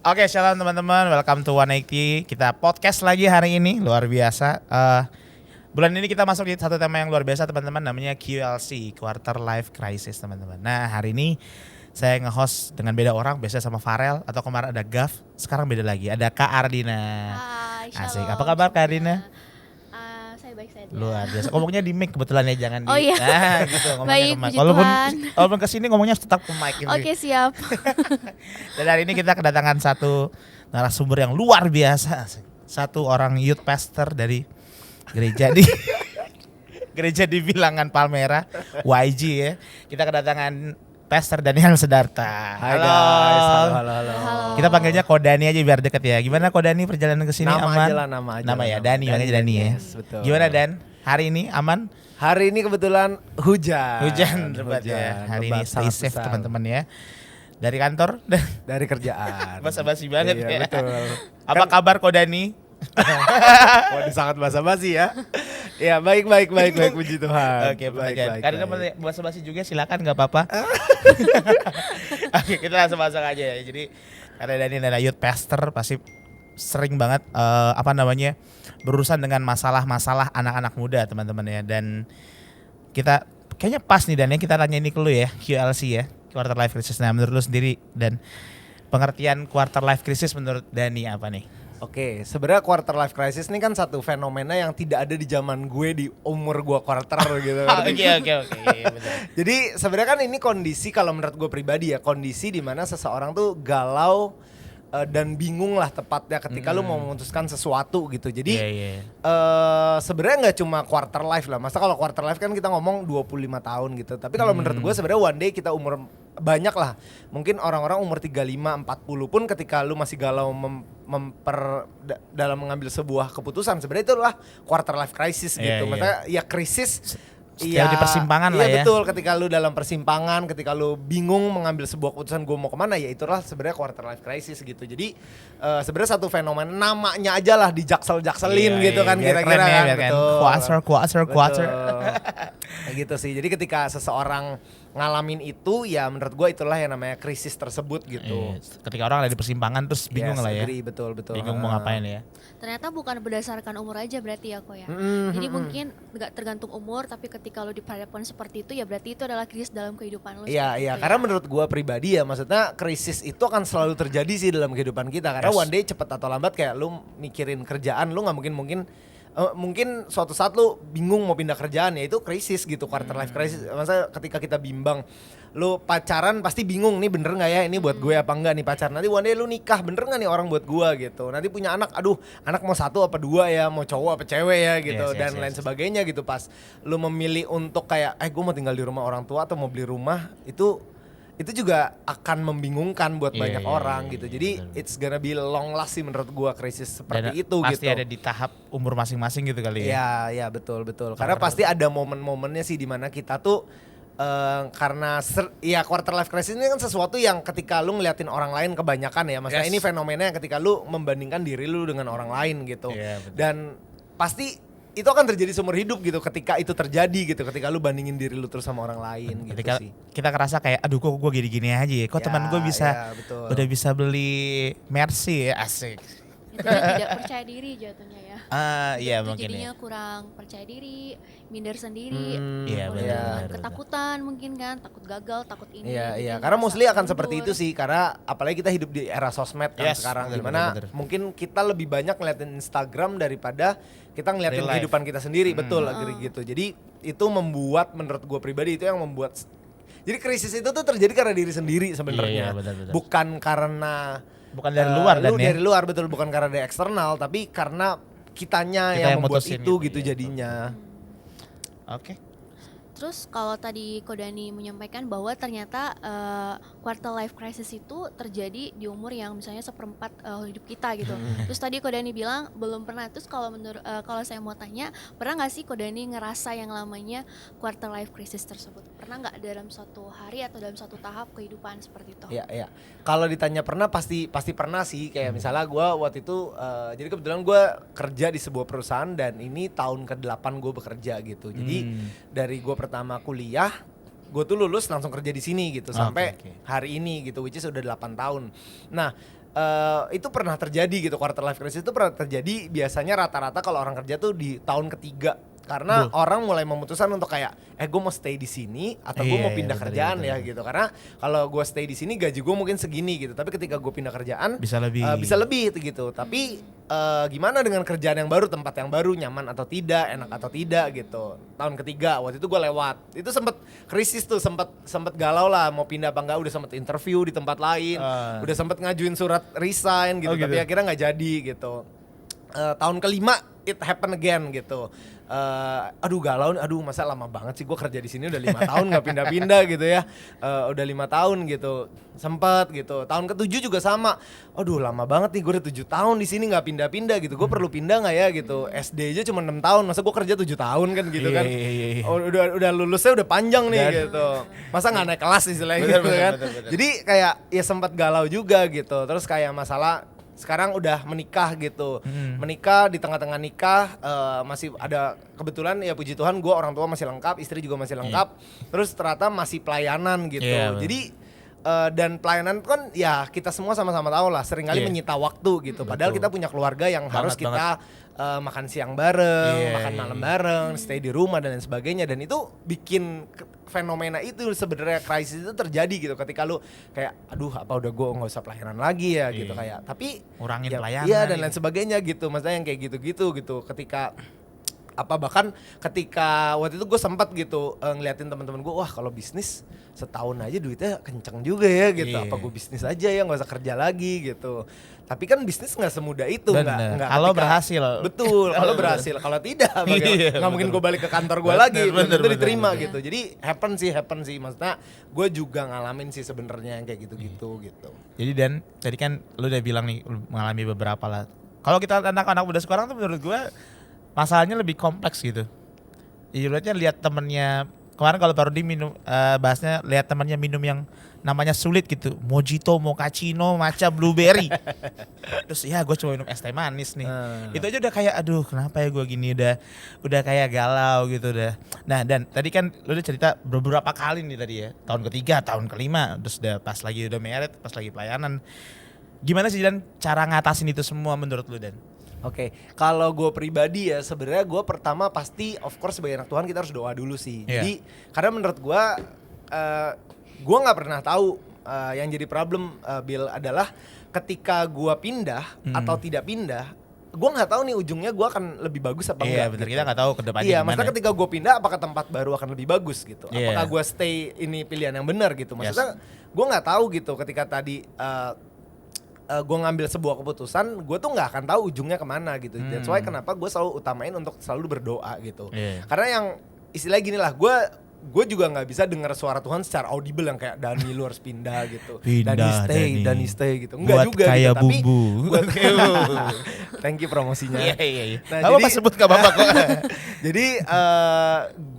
Oke, shalom teman-teman, welcome to 180. Kita podcast lagi hari ini, luar biasa. Bulan ini kita masuk di satu tema yang luar biasa teman-teman, namanya QLC, Quarter Life Crisis teman-teman. Nah hari ini saya nge-host dengan beda orang, biasanya sama Farel atau kemarin ada Gav, sekarang beda lagi, ada Kak Ardina. Hai, shalom. Asik, apa kabar Kak Ardina? Saya baik saja. Luar biasa, ngomongnya di mic kebetulan ya, jangan di... Oh iya. Nah gitu, ngomongnya Baik, ke mic. puji Walaupun kesini ngomongnya tetap ke mic ini. Oke, siap. Dan hari ini kita kedatangan satu narasumber yang luar biasa. Satu orang youth pastor dari gereja di gereja di Bilangan Palmera, YG ya. Kita kedatangan Pastor Daniel Sedarta. Hai guys, halo. Kita panggilnya Kodani aja biar deket ya. Gimana Kodani perjalanan ke sini aman? Nama aja. Nama ya, Dani, panggilnya Dani ya. Yes, betul. Gimana Dan? Hari ini aman? Hari ini kebetulan hujan. Hujan lebat ya. Hari ini lebat, stay sangat safe besar. teman-teman ya. Dari kantor? Dari kerjaan. Basa-basi banget Iya, ya. betul. Apa kabar Kodani? Waduh, sangat basa-basi ya. Ya, baik, puji Tuhan. Oke, baik. Karena basa-basi juga silakan nggak apa-apa. Oke, kita langsung masuk aja ya. Jadi karena Dani adalah youth pastor, pasti sering banget berurusan dengan masalah-masalah anak-anak muda teman-teman ya. Dan kita kayaknya pas nih Dan ya, kita tanya ini ke lu ya, QLC ya, Quarter Life Crisis. Nah menurut lu sendiri dan pengertian Quarter Life Crisis menurut Dani apa nih? Oke, sebenarnya quarter life crisis ini kan satu fenomena yang tidak ada di zaman gue di umur gue quarter gitu. Oke, betul. Jadi sebenarnya kan ini kondisi, kalau menurut gue pribadi ya, kondisi di mana seseorang tuh galau dan bingung lah tepatnya ketika lu mau memutuskan sesuatu gitu. Jadi sebenarnya nggak cuma quarter life lah. Masa kalau quarter life kan kita ngomong 25 tahun gitu. Tapi kalau menurut gue sebenarnya one day kita umur banyak lah. Mungkin orang-orang umur 35, 40 pun ketika lu masih galau dalam mengambil sebuah keputusan, sebenarnya itulah quarter life crisis gitu. Maksudnya ya krisis. Iya, di persimpangan lah ya. Iya betul, ketika lu dalam persimpangan, ketika lu bingung mengambil sebuah keputusan gue mau kemana, ya itulah sebenarnya quarter life crisis gitu. Jadi sebenarnya satu fenomena, namanya aja lah dijaksel-jakselin gitu kan kira-kira kan. Betul. Quarter. Kayak gitu sih. Jadi ketika seseorang ngalamin itu, ya menurut gue itulah yang namanya krisis tersebut gitu. Ketika orang ada di persimpangan terus bingung lah ya. Betul. Bingung mau ngapain ya. Ternyata bukan berdasarkan umur aja berarti ya kok ya. Jadi mungkin nggak tergantung umur, tapi ketika lo diperhadapkan seperti itu ya berarti itu adalah krisis dalam kehidupan lo. Iya, karena menurut gue pribadi ya, maksudnya krisis itu akan selalu terjadi sih dalam kehidupan kita. Karena one day cepet atau lambat kayak lu mikirin kerjaan, lu nggak mungkin suatu saat lu bingung mau pindah kerjaan, ya itu krisis gitu, quarter life crisis. Masa ketika kita bimbang, lu pacaran pasti bingung nih bener nggak ya ini buat gue apa enggak nih pacar. Nanti one day lu nikah, bener nggak nih orang buat gue gitu. Nanti punya anak, aduh anak mau satu apa dua ya, mau cowok apa cewek ya gitu, dan lain sebagainya gitu. Pas lu memilih untuk kayak gue mau tinggal di rumah orang tua atau mau beli rumah, itu juga akan membingungkan buat banyak orang gitu. Jadi it's gonna be long last sih menurut gua krisis seperti itu pasti gitu. Pasti ada di tahap umur masing-masing gitu kali ya. Iya, betul. Karena pasti ada momen-momennya sih di mana kita tuh karena quarter life crisis ini kan sesuatu yang ketika lu ngeliatin orang lain kebanyakan ya. Maksudnya ini fenomena yang ketika lu membandingkan diri lu dengan orang lain gitu. Dan pasti itu akan terjadi seumur hidup gitu ketika itu terjadi gitu, ketika lu bandingin diri lu terus sama orang lain ketika gitu sih. Kita ngerasa kayak aduh kok gue gini-gini aja ya, kok teman gue bisa udah bisa beli Mercy ya, asik. Jadinya tidak percaya diri jatuhnya ya. Iya itu mungkin jadinya ya. kurang percaya diri, minder sendiri. Iya benar. Ketakutan mungkin kan, takut gagal, takut ini. Iya. Karena mostly akan seperti itu sih, karena apalagi kita hidup di era sosmed kan sekarang, dimana mungkin kita lebih banyak ngeliatin Instagram daripada kita ngeliatin kehidupan kita sendiri. Betul, gitu. Jadi itu membuat, menurut gue pribadi, itu yang membuat, jadi krisis itu tuh terjadi karena diri sendiri sebenarnya. Betul. Bukan karena dari luar dan dari luar, betul, bukan karena dari eksternal, tapi karena kita yang membuat itu gitu jadinya. Oke. Terus kalau tadi Kodani menyampaikan bahwa ternyata quarter life crisis itu terjadi di umur yang misalnya seperempat hidup kita gitu. Terus tadi Kodani bilang belum pernah. Terus kalau kalau saya mau tanya, pernah nggak sih Kodani ngerasa yang namanya quarter life crisis tersebut? Pernah nggak dalam suatu hari atau dalam suatu tahap kehidupan seperti itu? Iya. Kalau ditanya pernah, pasti pernah sih. Kayak misalnya gue waktu itu, jadi kebetulan gue kerja di sebuah perusahaan dan ini tahun ke-8 gue bekerja gitu. Jadi dari gue pertama kuliah, gue tuh lulus langsung kerja di sini gitu sampai hari ini gitu, which is udah 8 tahun. Nah, itu pernah terjadi gitu, quarter life crisis itu pernah terjadi biasanya rata-rata kalau orang kerja tuh di tahun ketiga. Karena orang mulai memutuskan untuk kayak gue mau stay di sini atau gue mau pindah kerjaan ya gitu. Karena kalau gue stay di sini gaji gue mungkin segini gitu. Tapi ketika gue pindah kerjaan bisa lebih gitu. Tapi gimana dengan kerjaan yang baru, tempat yang baru, nyaman atau tidak, enak atau tidak gitu. Tahun ketiga waktu itu gue lewat. Itu sempet krisis tuh, sempet galau lah mau pindah apa enggak. Udah sempet interview di tempat lain, udah sempet ngajuin surat resign gitu. Tapi akhirnya nggak jadi gitu. Tahun kelima it happen again gitu. Aduh galau, masa lama banget sih gue kerja di sini udah 5 tahun nggak pindah-pindah gitu ya. Udah 5 tahun gitu, sempet gitu. Tahun ke-7 juga sama. Aduh lama banget nih, gue udah 7 tahun di sini nggak pindah-pindah gitu. Gue perlu pindah nggak ya gitu. SD aja cuma 6 tahun, masa gue kerja 7 tahun kan gitu kan. Udah lulusnya udah panjang nih gitu. Masa nggak naik kelas istilahnya gitu kan. Jadi kayak ya sempat galau juga gitu. Terus kayak masalah sekarang udah menikah gitu, menikah di tengah-tengah nikah masih ada kebetulan ya puji Tuhan gue orang tua masih lengkap, istri juga masih lengkap, terus ternyata masih pelayanan gitu, jadi dan pelayanan kan ya kita semua sama-sama tahu lah seringkali menyita waktu gitu, padahal kita punya keluarga yang harus kita makan siang bareng, makan malam bareng, stay di rumah dan lain sebagainya, dan itu bikin fenomena itu sebenarnya krisis itu terjadi gitu ketika lu kayak aduh apa udah gue nggak usah pelayanan lagi ya gitu kayak tapi ngurangin ya, pelayanan dan lain sebagainya gitu, maksudnya yang kayak gitu ketika bahkan ketika waktu itu gue sempat gitu ngeliatin teman-teman gue, wah kalau bisnis setahun aja duitnya kenceng juga ya gitu, apa gue bisnis aja ya nggak usah kerja lagi gitu. Tapi kan bisnis nggak semudah itu, nggak kalau berhasil. Betul, kalau berhasil, kalau tidak nggak mungkin gue balik ke kantor gue lagi, itu diterima gitu. Jadi happen sih, maksudnya gue juga ngalamin sih sebenarnya yang kayak gitu. Jadi Dan, tadi kan lu udah bilang nih lu mengalami beberapa lah. Kalau kita anak-anak muda sekarang tuh menurut gue masalahnya lebih kompleks gitu. Ibaratnya lihat temennya kemarin kalau baru minum bahasnya lihat temannya minum yang namanya sulit gitu, mojito, mochaccino, matcha, blueberry. Terus ya gue coba minum es teh manis nih. Itu aja udah kayak aduh kenapa ya gue gini, udah kayak galau gitu udah. Nah Dan tadi kan lu udah cerita beberapa kali nih tadi ya, tahun ketiga, tahun kelima, terus udah pas lagi udah married, pas lagi pelayanan. Gimana sih Dan cara ngatasin itu semua menurut lu Dan? Oke, kalau gue pribadi ya sebenarnya gue pertama pasti of course sebagai anak Tuhan kita harus doa dulu sih. Jadi karena menurut gue nggak pernah tahu yang jadi problem Bill adalah ketika gue pindah atau tidak pindah, gue nggak tahu nih ujungnya gue akan lebih bagus apa enggak. Iya benar, kita nggak tahu ke depannya gimana. Iya, maksudnya ketika gue pindah apakah tempat baru akan lebih bagus gitu? Apakah gue stay ini pilihan yang benar gitu? Maksudnya gue nggak tahu gitu ketika tadi gue ngambil sebuah keputusan, gue tuh nggak akan tahu ujungnya kemana gitu. That's why kenapa gue selalu utamain untuk selalu berdoa gitu. Karena yang istilah gini lah, gue juga nggak bisa dengar suara Tuhan secara audible yang kayak Dani lu harus pindah gitu, Dani stay gitu, enggak juga kayak gitu. Tapi buat kayak bumbu. Thank you promosinya. Iya. Nah, jadi sebut gak apa-apa kok. Jadi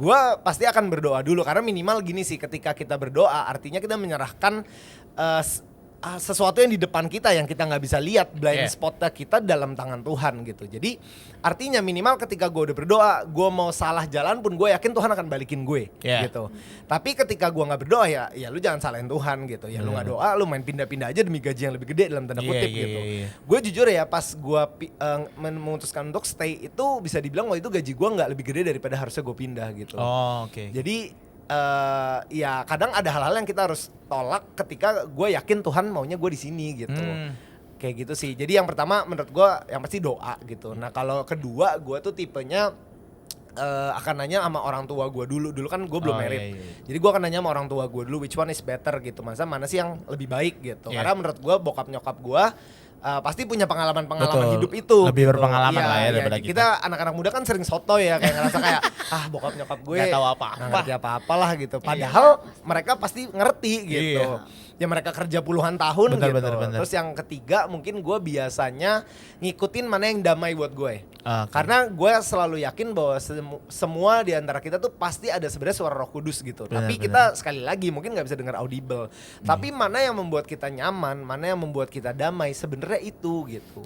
gue pasti akan berdoa dulu karena minimal gini sih, ketika kita berdoa artinya kita menyerahkan sesuatu yang di depan kita yang kita nggak bisa lihat, blind spotnya kita dalam tangan Tuhan gitu. Jadi artinya minimal ketika gue udah berdoa, gue mau salah jalan pun gue yakin Tuhan akan balikin gue gitu. Tapi ketika gue nggak berdoa ya lu jangan salahin Tuhan gitu. Ya lu nggak doa, lu main pindah-pindah aja demi gaji yang lebih gede dalam tanda kutip gitu. Gue jujur ya pas gue memutuskan untuk stay itu bisa dibilang waktu itu gaji gue nggak lebih gede daripada harusnya gue pindah gitu. Jadi ya kadang ada hal-hal yang kita harus tolak ketika gue yakin Tuhan maunya gue di sini gitu. Kayak gitu sih. Jadi yang pertama menurut gue yang pasti doa gitu. Nah kalau kedua gue tuh tipenya akan nanya sama orang tua gue dulu kan gue belum married. Jadi gue akan nanya sama orang tua gue dulu which one is better gitu. Mana sih yang lebih baik gitu. Karena menurut gue bokap nyokap gue pasti punya pengalaman hidup itu. Lebih gitu. berpengalaman lah ya daripada kita. Kita anak-anak muda kan sering soto ya, kayak ngerasa kayak bokap nyokap gue nggak tahu nggak ngerti apa-apa lah gitu. Padahal mereka pasti ngerti gitu. Ya mereka kerja puluhan tahun gitu. Bener. Terus yang ketiga mungkin gue biasanya ngikutin mana yang damai buat gue. Karena gue selalu yakin bahwa semua di antara kita tuh pasti ada sebenarnya suara Roh Kudus gitu. Tapi kita sekali lagi mungkin nggak bisa dengar audible. Tapi mana yang membuat kita nyaman, mana yang membuat kita damai sebenarnya itu gitu.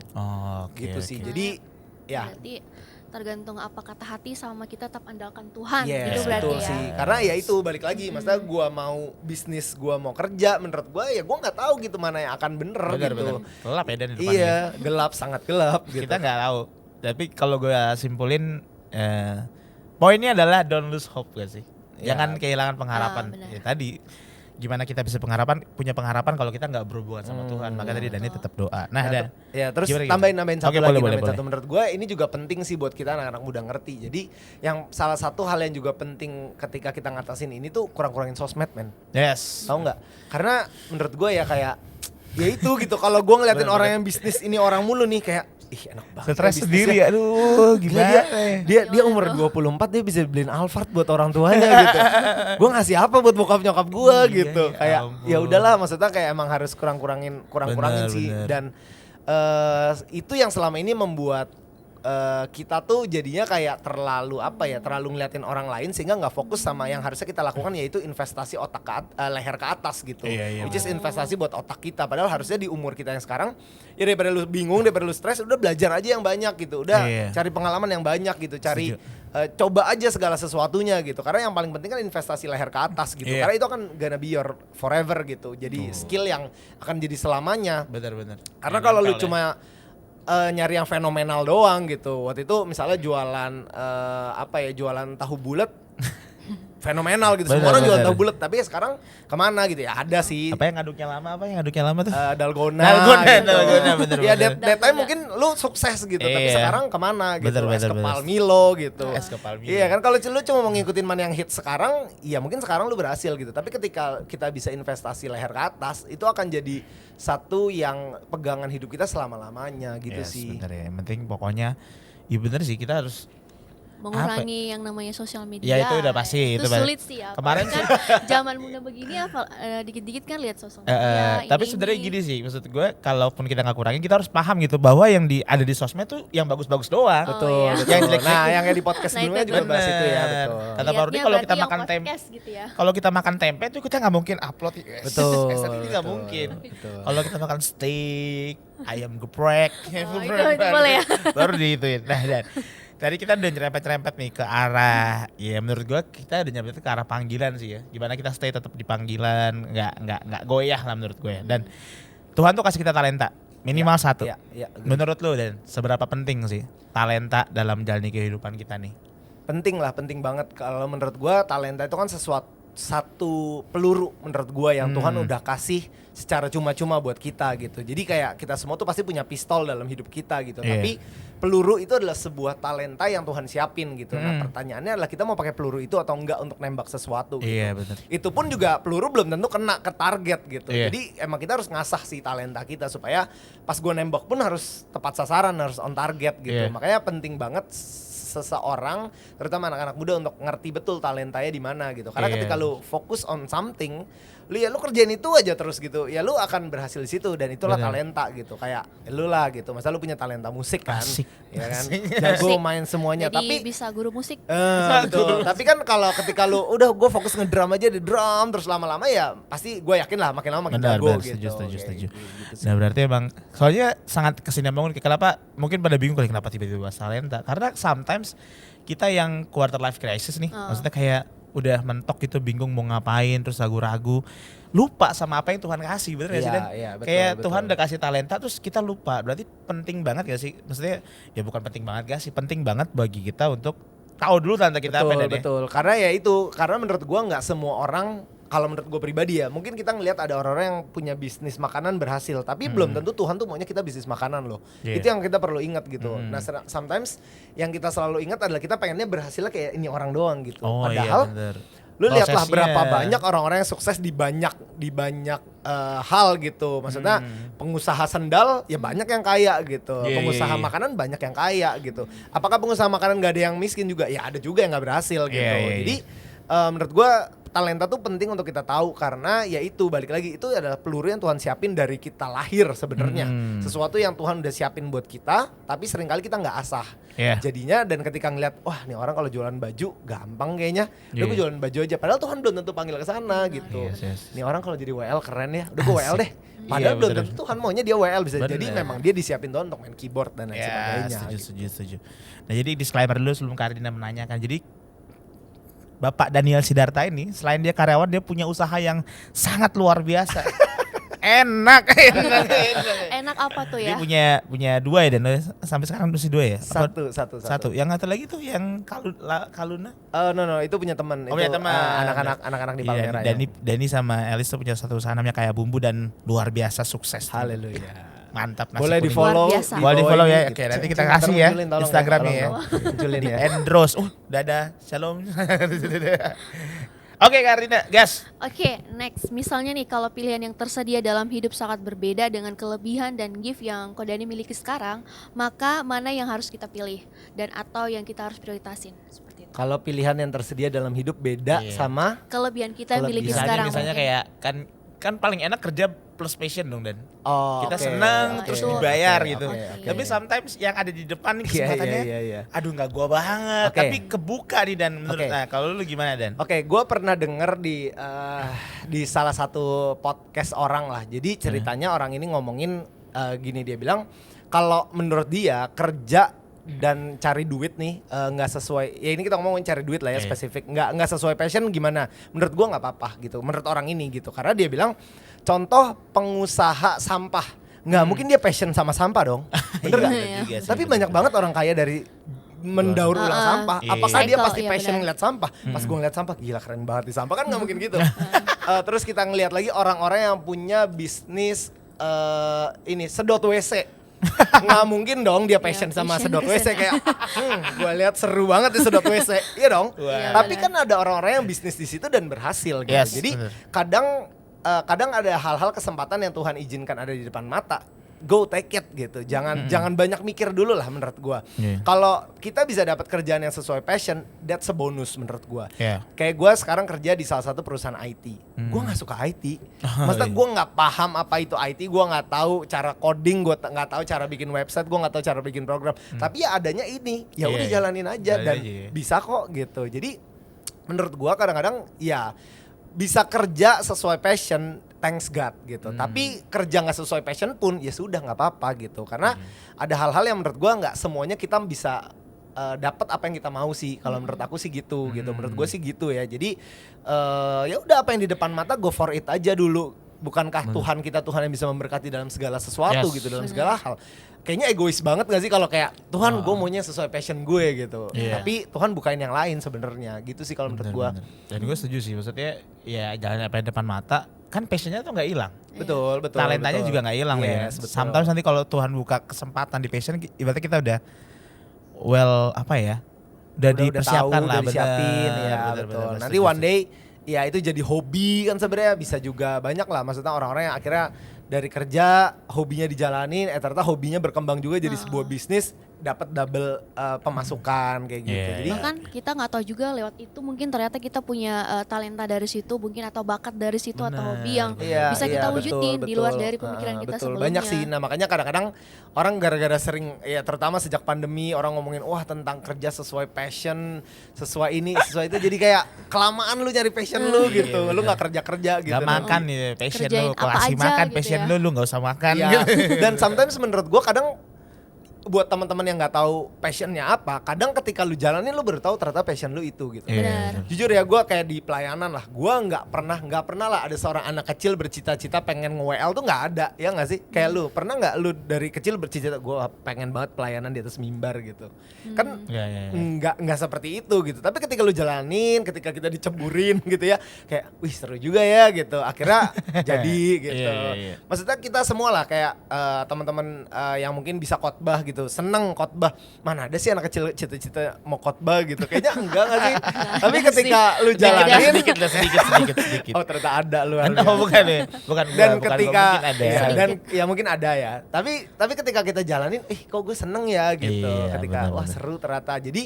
Gitu sih. Jadi ya. Berarti tergantung apa kata hati sama kita tetap andalkan Tuhan Yes, gitu berarti betul ya. sih. Karena ya itu balik lagi, maksudnya gua mau bisnis, gua mau kerja, menurut gua ya gua nggak tahu gitu mana yang akan bener Benar, gitu. benar. Gelap ya dan di depannya. Iya, gelap, sangat gelap gitu. Kita nggak tahu. Tapi kalau gue simpulin, poinnya adalah don't lose hope gak sih? Ya. Jangan kehilangan pengharapan. benar. Ya, tadi gimana kita bisa punya pengharapan kalau kita nggak berhubungan sama Tuhan. Maka tadi Dani tetap doa. Nah, dan Ya terus gimana, nambahin satu Oke, lagi, boleh, nambahin boleh. satu. Menurut gue ini juga penting sih buat kita anak-anak muda ngerti. Jadi yang salah satu hal yang juga penting ketika kita ngatasin ini tuh kurang-kurangin sosmed, men. Yes. Tahu nggak? Karena menurut gue ya kayak ya itu gitu. Kalau gue ngeliatin Bener, orang yang bisnis ini orang mulu nih kayak ih enak banget. Stres ya sendiri, bisnisnya. aduh Gila, gimana? dia umur 24 dia bisa beliin Alphard buat orang tuanya gitu. Gue ngasih apa buat bokap nyokap gue Iya, gitu. ya Kayak ampun. ya udahlah, maksudnya kayak emang harus kurang-kurangin Bener, sih. bener. Dan itu yang selama ini membuat kita tuh jadinya kayak terlalu ngeliatin orang lain sehingga nggak fokus sama yang harusnya kita lakukan, yaitu investasi leher ke atas gitu. Iya, Which is investasi buat otak kita, padahal harusnya di umur kita yang sekarang ya daripada lu bingung, daripada lu stres, udah belajar aja yang banyak gitu, udah Iya. cari pengalaman yang banyak gitu, cari Setuju. coba aja segala sesuatunya gitu, karena yang paling penting kan investasi leher ke atas gitu. Iya. Karena itu akan gonna be your forever gitu, jadi skill yang akan jadi selamanya. Benar-benar. Karena kalau lu cuma nyari yang fenomenal doang gitu. Waktu itu misalnya jualan jualan tahu bulat fenomenal gitu. Semua Bener, orang jualan bener. tahu bulat, tapi ya sekarang kemana gitu ya? Ada sih. Apa yang ngaduknya lama tuh? Dalgona, Dalgona, gitu. Dalgona, bener, Ya bener. that time mungkin lu sukses gitu, tapi Iya. sekarang kemana gitu? Bener, Es bener, kepal bener. Milo gitu. Es kepal Milo. Iya kan, kalau lu cuma mau ngikutin mana yang hit sekarang, ya mungkin sekarang lu berhasil gitu. Tapi ketika kita bisa investasi leher ke atas, itu akan jadi satu yang pegangan hidup kita selama-lamanya gitu Yes, sih. bener ya. Yang penting pokoknya, ya bener sih kita harus Mengurangi yang namanya sosial media. Ya, itu udah pasti, Itu itu pasti. sulit sih ya. Kemarin Apalagi kan zaman muda begini dikit-dikit kan lihat sosial media. tapi sebenarnya gini sih, maksud gue kalaupun kita nggak kurangin, kita harus paham gitu bahwa yang ada di sosmed tuh yang bagus-bagus doang. Oh, iya. Yang jelek Nah, yang di podcast Nah, sebelumnya itu juga bahas itu ya, bener. betul. Kata Pak Rudi, kalau kita makan tempe, gitu ya. kalau kita makan tempe tuh kita nggak mungkin upload. Betul, Estetik nggak betul, mungkin. betul. Kalau kita makan steak, ayam geprek, itu boleh ya. baru diituin. Nah, dan tadi kita udah nyerempet-nyerempet nih ke arah, ya menurut gua kita udah nyerempet ke arah panggilan sih ya. Gimana kita stay tetap di panggilan, nggak goyah lah menurut gue. Dan Tuhan tuh kasih kita talenta minimal satu. Ya, ya, Menurut lu Dan, seberapa penting sih talenta dalam jalani kehidupan kita nih? penting banget. Kalau menurut gua talenta itu kan satu peluru menurut gua yang Tuhan udah kasih secara cuma-cuma buat kita gitu. Jadi kayak kita semua tuh pasti punya pistol dalam hidup kita gitu. Iya. Tapi peluru itu adalah sebuah talenta yang Tuhan siapin gitu. Nah, pertanyaannya adalah kita mau pakai peluru itu atau enggak untuk nembak sesuatu gitu. Iya, benar. Itu pun juga peluru belum tentu kena ke target gitu. Iya. Jadi emang kita harus ngasah sih talenta kita supaya pas gua nembak pun harus tepat sasaran, harus on target gitu. Iya. Makanya penting banget seseorang, terutama anak-anak muda, untuk ngerti betul talentanya di mana gitu. Karena Iya. ketika lu fokus on something, lu kerjain itu aja terus gitu. Ya lu akan berhasil di situ, dan itulah Bener. talenta gitu. Kayak lu lah gitu. Masa lu punya talenta musik kan? Asik. Ya kan? Asik. Jago Musik. main semuanya, Jadi tapi bisa guru musik. betul. Tapi kan kalau ketika lu udah gue fokus ngedrum aja di drum terus lama-lama ya pasti gue yakin lah makin lama makin Benar, jago benar, gitu. setuju. Gitu sih. Nah berarti emang, soalnya sangat kesinambungan. Kenapa, mungkin pada bingung kali kenapa tiba-tiba bahas talenta. Karena sometimes kita yang quarter life crisis nih, maksudnya kayak udah mentok gitu, bingung mau ngapain, terus ragu-ragu, lupa sama apa yang Tuhan kasih, bener gak sih Iya, Dan? iya, betul, Kayak betul. Tuhan udah kasih talenta, terus kita lupa. Berarti penting banget gak sih? Maksudnya ya bukan penting banget gak sih, penting banget bagi kita untuk tahu dulu talenta kita apa, Dan, ya? Betul. Karena ya itu, karena menurut gue nggak semua orang, kalau menurut gue pribadi ya, mungkin kita ngelihat ada orang-orang yang punya bisnis makanan berhasil, tapi belum tentu Tuhan tuh maunya kita bisnis makanan loh. Iya. Itu yang kita perlu ingat gitu. Nah, sometimes yang kita selalu ingat adalah kita pengennya berhasilnya kayak ini orang doang gitu. Oh Padahal iya bener. lu lihatlah Prosesnya. berapa banyak orang-orang yang sukses di banyak hal gitu. Maksudnya pengusaha sendal ya banyak yang kaya gitu. Iya, Pengusaha iya. makanan banyak yang kaya gitu. Apakah pengusaha makanan gak ada yang miskin juga? Ya ada juga yang gak berhasil gitu. Iya, iya, iya. Jadi menurut gua talenta tuh penting untuk kita tahu karena ya itu balik lagi itu adalah peluru yang Tuhan siapin dari kita lahir sebenarnya. Sesuatu yang Tuhan udah siapin buat kita, tapi seringkali kita nggak asah. Yeah. Jadinya dan ketika ngeliat, wah nih orang kalau jualan baju gampang kayaknya, udah gue Yeah. jualan baju aja. Padahal Tuhan belum tentu panggil ke sana gitu. Yes. Nih orang kalau jadi WL keren ya, udah gue WL deh. Padahal Iya, belum bener. tentu Tuhan maunya dia WL bisa. Jadi Bener. memang dia disiapin Tuhan untuk main keyboard dan lain Ya, sebagainya. setuju. Nah, jadi disclaimer dulu sebelum Karina menanyakan. Jadi Bapak Daniel Sidarta ini selain dia karyawan, dia punya usaha yang sangat luar biasa. enak. Enak apa tuh Dia ya? punya 2 ya, dan sampai sekarang masih 2 ya? Apa? Satu. Yang satu lagi tuh yang Kaluna. No, itu punya teman. Oh, punya teman. Anak-anak di Iya, Palmera. Dani sama Elis tuh punya satu usaha namanya Kayak Bumbu dan luar biasa sukses. Haleluya. Mantap. nasi Boleh kuning. di follow. Luar biasa. Boleh di-follow ya. Oke, nanti kita kasih ya Instagramnya ya. Munculin Di ya. Endros. Dadah. Shalom. Oke, Karina, gas. Oke, next. Misalnya nih kalau pilihan yang tersedia dalam hidup sangat berbeda dengan kelebihan dan gift yang Kodani miliki sekarang, maka mana yang harus kita pilih dan atau yang kita harus prioritasin seperti itu. Kalau pilihan yang tersedia dalam hidup beda Iya. sama Kelebihan kita yang miliki Misalnya sekarang. misalnya mungkin. kayak kan paling enak kerja plus passion dong, Dan. oke. Kita senang terus Itu. dibayar Oke, gitu. oke. Tapi sometimes yang ada di depan nih Iya, kesempatannya, iya. aduh nggak gua banget. Oke. Tapi kebuka nih, Dan. Menurut, Oke. nah kalau lu gimana, Dan? Oke, gue pernah denger di salah satu podcast orang lah. Jadi ceritanya orang ini ngomongin gini, dia bilang kalau menurut dia kerja dan cari duit nih nggak sesuai. Ya ini kita ngomongin cari duit lah ya, Oke. spesifik. Nggak sesuai passion gimana? Menurut gua nggak apa-apa gitu. Menurut orang ini gitu. Karena dia bilang contoh pengusaha sampah. Nggak mungkin dia passion sama sampah dong. Bener nggak? Iya. juga sih, Tapi bener. banyak banget orang kaya dari mendaur ulang sampah. Iya. Apakah dia Cycle, pasti iya passion benar. ngeliat sampah? Pas gue ngeliat sampah, gila keren banget di sampah, kan nggak mungkin gitu. Terus kita ngeliat lagi orang-orang yang punya bisnis ini sedot WC. Nggak mungkin dong dia passion Iya, sama passion sedot ke WC sana. kayak gue lihat seru banget di sedot WC. Iya dong. Iya, Tapi benar. kan ada orang-orang yang bisnis di situ dan berhasil gitu. Yes, Jadi benar. kadang ada hal-hal kesempatan yang Tuhan izinkan ada di depan mata. Go take it gitu. Jangan banyak mikir dulu lah menurut gua. Iya. Kalau kita bisa dapat kerjaan yang sesuai passion, that's a bonus menurut gua. Iya. Kayak gua sekarang kerja di salah satu perusahaan IT. Gua nggak suka IT. Maksudnya iya. gua nggak paham apa itu IT, gua nggak tahu cara coding, gua nggak tahu cara bikin website, gua nggak tahu cara bikin program. Tapi ya adanya ini, ya Iya, udah iya. jalanin aja Jalanin dan aja, ya. bisa kok gitu. Jadi menurut gua kadang-kadang ya bisa kerja sesuai passion, thanks God gitu. Tapi kerja nggak sesuai passion pun ya sudah nggak apa-apa gitu. Karena ada hal-hal yang menurut gua nggak semuanya kita bisa dapat apa yang kita mau sih. Kalau menurut aku sih gitu gitu. Menurut gue sih gitu ya. Jadi ya udah apa yang di depan mata go for it aja dulu. Bukankah Tuhan yang bisa memberkati dalam segala sesuatu Yes. gitu, dalam segala hal. Kayaknya egois banget gak sih kalau kayak Tuhan gue maunya sesuai passion gue gitu. Iya. Tapi Tuhan bukain yang lain sebenarnya. Gitu sih kalau menurut gue. Bener. Dan gue setuju sih, maksudnya ya jalan apa yang depan mata, kan passionnya tuh nggak hilang. Betul, betul. Talentanya betul. juga nggak hilang ya. Yes, betul. Sometimes nanti kalau Tuhan buka kesempatan di passion, ibaratnya kita udah apa ya? Udah dipersiapkan tahu, lah, udah disiapin, bener, ya bener, betul. bener, Nanti setuju, one day ya itu jadi hobi kan sebenarnya bisa juga banyak lah. Maksudnya orang-orang yang akhirnya dari kerja hobinya dijalanin, ternyata hobinya berkembang juga jadi sebuah bisnis, dapat double pemasukan kayak gitu. Iya, Jadi Bahkan kita nggak tahu juga lewat itu mungkin ternyata kita punya talenta dari situ mungkin atau bakat dari situ atau Bener, hobi yang iya, bisa kita iya, wujudin di luar betul. dari pemikiran kita Betul. sebelumnya. Banyak sih. Nah makanya kadang-kadang orang gara-gara sering ya terutama sejak pandemi orang ngomongin wah tentang kerja sesuai passion, sesuai ini, sesuai itu, jadi kayak kelamaan lu nyari passion lu gitu. Iya, Lu bener. nggak kerja-kerja gitu. Gak Nah, makan nih passion Kerjain lu, kalau apa kasih aja makan gitu passion ya. lu gak usah makan. Iya. Dan sometimes menurut gua kadang buat teman-teman yang nggak tahu passionnya apa, kadang ketika lu jalanin lu baru tahu ternyata passion lu itu gitu. Iya, Benar. bener. Jujur ya gue kayak di pelayanan lah, gue nggak pernah lah ada seorang anak kecil bercita-cita pengen nge-WL tuh nggak ada, ya nggak sih? Kayak lu pernah nggak lu dari kecil bercita-cita gue pengen banget pelayanan di atas mimbar gitu? Kan Iya, iya, iya. nggak seperti itu gitu. Tapi ketika lu jalanin, ketika kita diceburin gitu ya, kayak wih seru juga ya gitu. Akhirnya jadi gitu. Iya, iya. Maksudnya kita semua lah kayak teman-teman yang mungkin bisa khotbah gitu, seneng khotbah. Mana ada sih anak kecil cita-cita mau khotbah gitu? Kayaknya enggak nggak sih? Tapi ketika lu jalanin, sedikit lah, sedikit. oh ternyata ada lu. Oh bukan ya, bukan gua, Dan bukan ketika gua, mungkin ada. iya, dan ya mungkin ada ya. Tapi ketika kita jalanin, kok gue seneng ya gitu. Iya, Ketika benar, wah benar. seru ternyata. Jadi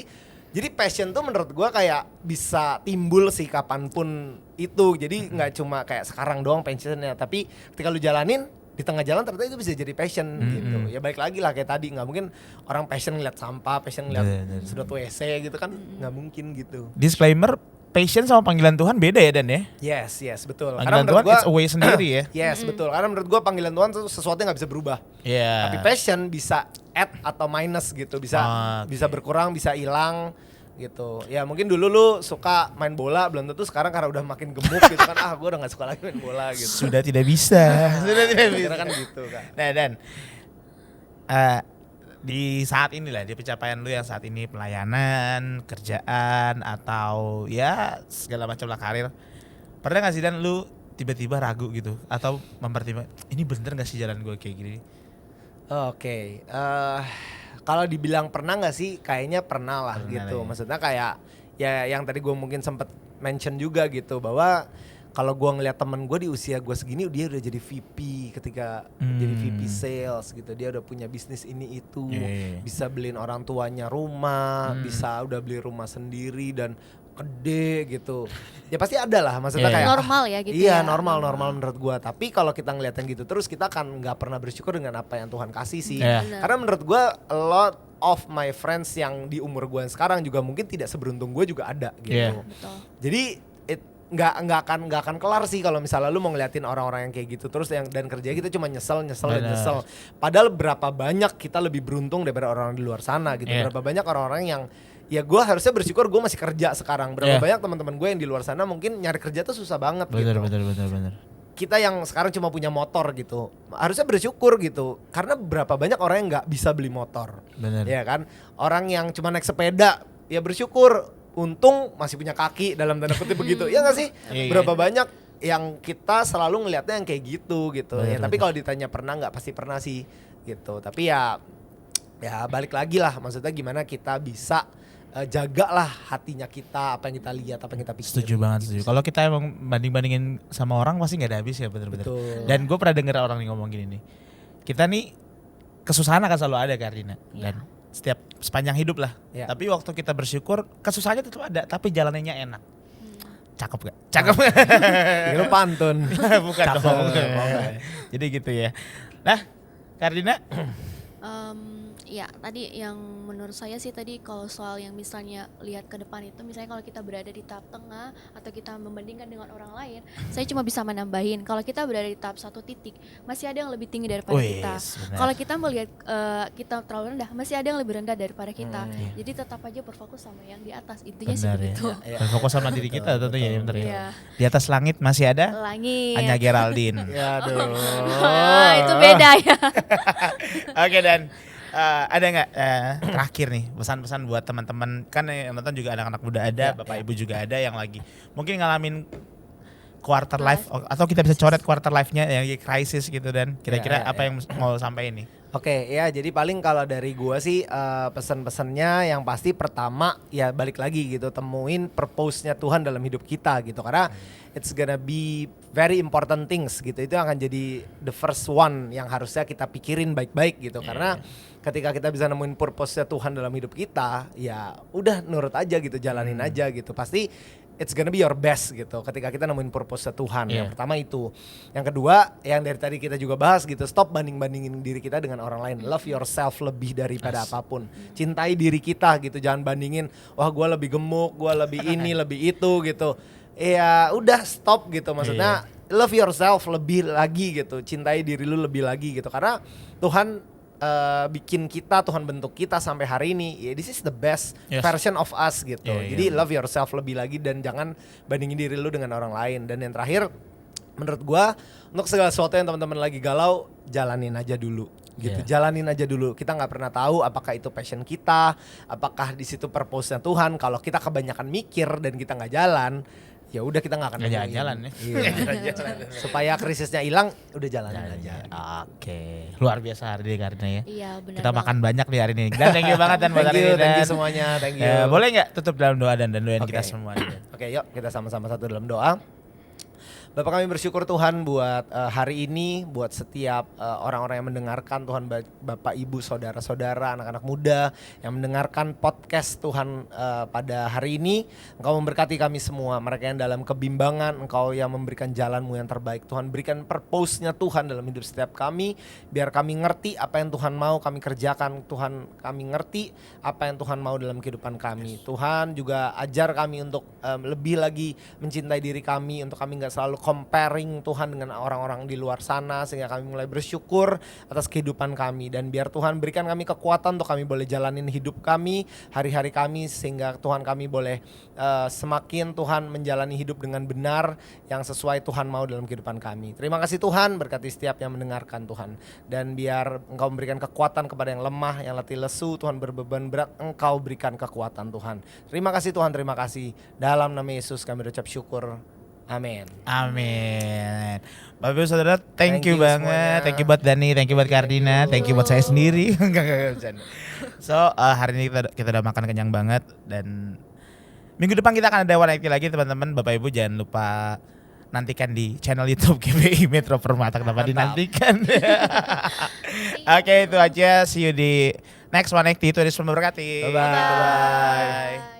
Jadi passion tuh menurut gua kayak bisa timbul sih kapanpun itu. Jadi nggak cuma kayak sekarang doang passionnya, tapi ketika lu jalanin di tengah jalan ternyata itu bisa jadi passion gitu. Ya balik lagi lah kayak tadi, nggak mungkin orang passion ngeliat sampah, passion ngeliat sedot WC gitu kan, nggak mungkin gitu. Disclaimer, passion sama panggilan Tuhan beda ya Dan ya? Yes betul. Panggilan Tuhan it's a way sendiri ya. Yes betul. Karena menurut gua panggilan Tuhan itu sesuatu yang nggak bisa berubah. Iya. Tapi passion bisa add atau minus gitu, bisa bisa berkurang, bisa hilang gitu. Ya mungkin dulu lu suka main bola, belum tentu sekarang karena udah makin gemuk gitu kan, gua udah gak suka lagi main bola gitu. Sudah tidak bisa. Sudah tidak bisa. Karena kan gitu kan. Nah Dan, di saat inilah, di pencapaian lu yang saat ini, pelayanan, kerjaan, atau ya segala macam lah karir, pernah gak sih Dan lu tiba-tiba ragu gitu, atau mempertimbangkan ini bener gak sih jalan gue kayak gini? Oke, kalau dibilang pernah nggak sih, kayaknya pernah lah gitu. Maksudnya kayak ya yang tadi gue mungkin sempet mention juga gitu, bahwa kalau gue ngeliat temen gue di usia gue segini, dia udah jadi VP ketika jadi VP sales gitu, dia udah punya bisnis ini itu, bisa beliin orang tuanya rumah, bisa udah beli rumah sendiri dan gede gitu. Ya pasti ada lah, maksudnya kayak normal ya gitu. Iya, ya. normal menurut gua. Tapi kalau kita ngeliat yang gitu terus, kita akan nggak pernah bersyukur dengan apa yang Tuhan kasih sih. Karena menurut gua a lot of my friends yang di umur gua yang sekarang juga mungkin tidak seberuntung gua juga ada gitu. Betul. Jadi nggak akan kelar sih kalau misalnya lu mau ngeliatin orang-orang yang kayak gitu terus, yang dan kerja kita cuma nyesel. Padahal berapa banyak kita lebih beruntung daripada orang di luar sana gitu. Berapa banyak orang-orang yang ya gue harusnya bersyukur gue masih kerja sekarang. Berapa banyak teman-teman gue yang di luar sana mungkin nyari kerja tuh susah banget gitu. Bener. Kita yang sekarang cuma punya motor gitu, harusnya bersyukur gitu. Karena berapa banyak orang yang nggak bisa beli motor. Bener. Ya kan? Orang yang cuma naik sepeda, ya bersyukur. Untung masih punya kaki dalam tanda kutip begitu. Ya nggak sih? Berapa banyak yang kita selalu ngelihatnya yang kayak gitu. Ya, tapi kalau ditanya pernah nggak, pasti pernah sih gitu. Tapi ya balik lagi lah. Maksudnya gimana kita bisa jagalah hatinya kita, apa yang kita lihat, apa yang kita pikir. Setuju banget, setuju. Kalau kita emang banding-bandingin sama orang pasti nggak ada habis ya, bener-bener. Dan gue pernah denger orang nih ngomong gini nih, kita nih kesusahan akan selalu ada Karina, dan setiap sepanjang hidup lah. Tapi waktu kita bersyukur, kesusahannya tetap ada, tapi jalannya enak. Cakep gak? Cakep. Lu pantun. Bukan dong. Jadi gitu ya. Nah, Karina. Ya tadi yang menurut saya sih tadi kalau soal yang misalnya lihat ke depan itu, misalnya kalau kita berada di tahap tengah atau kita membandingkan dengan orang lain, saya cuma bisa menambahin kalau kita berada di tahap satu titik masih ada yang lebih tinggi daripada kita. Kalau kita melihat kita terlalu rendah, masih ada yang lebih rendah daripada kita. Jadi tetap aja berfokus sama yang di atas, intinya sih begitu. Berfokus sama diri kita tentunya ya. Di atas langit masih ada langit. Anya Geraldine. Itu beda ya. Oke, Dan ada nggak terakhir nih pesan-pesan buat teman-teman, kan yang nonton juga anak-anak muda ada, bapak ibu juga ada yang lagi mungkin ngalamin quarter life, atau kita bisa coret quarter life-nya yang krisis gitu, dan kira-kira apa yang mau sampaikan nih? Oke, ya jadi paling kalau dari gua sih pesan-pesannya yang pasti pertama ya balik lagi gitu, temuin purpose-nya Tuhan dalam hidup kita gitu, karena it's gonna be very important things gitu. Itu akan jadi the first one yang harusnya kita pikirin baik-baik gitu. Karena ketika kita bisa nemuin purpose-nya Tuhan dalam hidup kita, ya udah nurut aja gitu, jalanin aja gitu. Pasti it's gonna be your best gitu ketika kita nemuin purpose-nya Tuhan. Yang pertama itu. Yang kedua, yang dari tadi kita juga bahas gitu, stop banding-bandingin diri kita dengan orang lain. Love yourself lebih daripada apapun. Cintai diri kita gitu, jangan bandingin, wah gue lebih gemuk, gue lebih ini, lebih itu gitu. Ya udah stop gitu, maksudnya love yourself lebih lagi gitu, cintai diri lu lebih lagi gitu, karena Tuhan bikin kita, Tuhan bentuk kita sampai hari ini, ya this is the best version of us gitu. Jadi love yourself lebih lagi dan jangan bandingin diri lu dengan orang lain. Dan yang terakhir menurut gua, untuk segala sesuatu yang teman-teman lagi galau, jalanin aja dulu gitu. Jalanin aja dulu. Kita nggak pernah tahu apakah itu passion kita, apakah di situ purpose-nya Tuhan. Kalau kita kebanyakan mikir dan kita nggak jalan, ya udah kita nggak akan jalan ya. Supaya krisisnya hilang, udah jalanin aja. Oke. Luar biasa hari ini Karina ya. Iya, benar. Kita makan banyak nih hari ini. Dan thank you banget dan buat hari ini. Thank you semuanya. Thank you. Boleh nggak tutup dalam doa dan doain kita semua. Oke, yuk kita sama-sama satu dalam doa. Bapak kami bersyukur Tuhan buat hari ini, buat setiap orang-orang yang mendengarkan Tuhan, Bapak Ibu, saudara-saudara, anak-anak muda yang mendengarkan podcast Tuhan pada hari ini. Engkau memberkati kami semua, mereka yang dalam kebimbangan, Engkau yang memberikan jalan-Mu yang terbaik. Tuhan berikan purpose-nya Tuhan dalam hidup setiap kami, biar kami ngerti apa yang Tuhan mau kami kerjakan. Tuhan, kami ngerti apa yang Tuhan mau dalam kehidupan kami. Tuhan juga ajar kami untuk lebih lagi mencintai diri kami, untuk kami gak selalu comparing Tuhan dengan orang-orang di luar sana, sehingga kami mulai bersyukur atas kehidupan kami. Dan biar Tuhan berikan kami kekuatan untuk kami boleh jalanin hidup kami, hari-hari kami, sehingga Tuhan kami boleh semakin Tuhan menjalani hidup dengan benar yang sesuai Tuhan mau dalam kehidupan kami. Terima kasih Tuhan, berkati setiap yang mendengarkan Tuhan. Dan biar Engkau memberikan kekuatan kepada yang lemah, yang letih lesu, Tuhan berbeban berat, Engkau berikan kekuatan Tuhan. Terima kasih Tuhan, terima kasih. Dalam nama Yesus kami ucap syukur. Amin. Amin. Bapak Ibu Saudara, thank you semuanya. banget. Thank you buat Dani, thank you buat Kardina, thank you buat saya sendiri. Enggak bercanda. So, hari ini kita udah makan kenyang banget dan minggu depan kita akan ada One Night lagi teman-teman. Bapak Ibu jangan lupa nantikan di channel YouTube GBI Metro Permata. Kenapa dinantikan? Oke, itu aja. See you di next One Night. Itu Yesus memberkati. Bye-bye. Bye-bye.